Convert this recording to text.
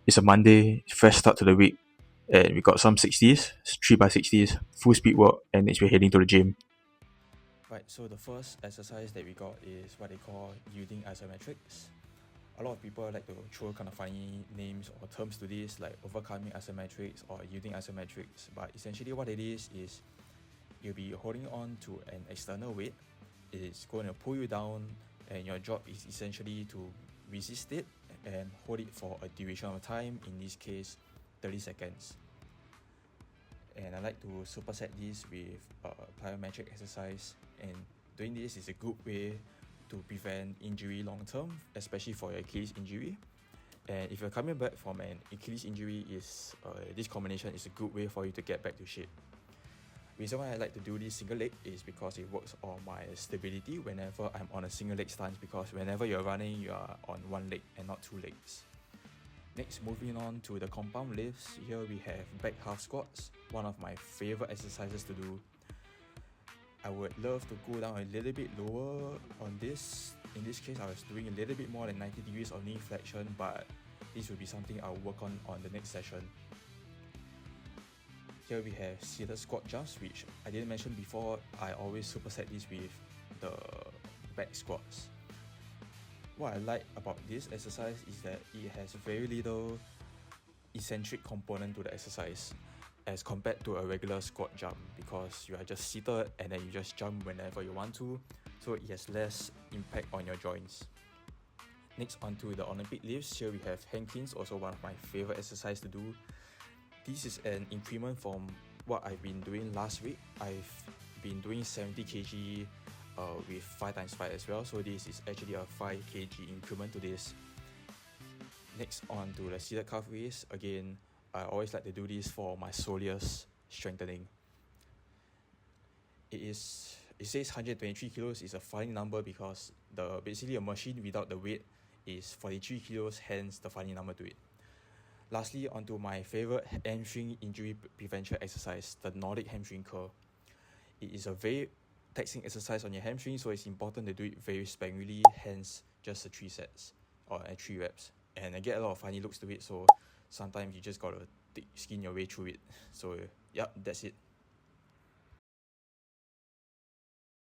It's a Monday, fresh start to the week, and we got some 60s, 3x60s, full speed work, and next we're heading to the gym. Right, so the first exercise that we got is what they call yielding isometrics. A lot of people like to throw kind of funny names or terms to this, like overcoming isometrics or yielding isometrics. But essentially, what it is you'll be holding on to an external weight. It's going to pull you down, and your job is essentially to resist it and hold it for a duration of time, in this case 30 seconds. And I like to superset this with plyometric exercise, and doing this is a good way to prevent injury long term, especially for your Achilles injury. And if you're coming back from an Achilles injury, this combination is a good way for you to get back to shape. Reason why I like to do this single leg is because it works on my stability whenever I'm on a single leg stance, because whenever you're running, you are on one leg and not two legs. Next, moving on to the compound lifts, here we have back half squats, one of my favorite exercises to do. I would love to go down a little bit lower on this. In this case, I was doing a little bit more than 90 degrees of knee flexion, but this will be something I'll work on the next session. Here we have seated squat jumps, which I didn't mention before. I always superset this with the back squats. What I like about this exercise is that it has very little eccentric component to the exercise as compared to a regular squat jump, because you are just seated and then you just jump whenever you want to, so it has less impact on your joints. Next, onto the Olympic lifts. Here we have hang cleans, also one of my favorite exercises to do. This is an increment from what I've been doing last week. I've been doing 70 kg with 5x5 as well, so this is actually a 5 kg increment to this. Next, on to the seated calf raise. Again, I always like to do this for my soleus strengthening. It says 123 kilos is a funny number because basically a machine without the weight is 43 kilos, hence the funny number to it. Lastly, onto my favorite hamstring injury prevention exercise, the Nordic hamstring curl. It is a very taxing exercise on your hamstring, so it's important to do it very sparingly, hence just the 3 sets or 3 reps. And I get a lot of funny looks to it, so sometimes you just gotta skin your way through it. So yeah, that's it.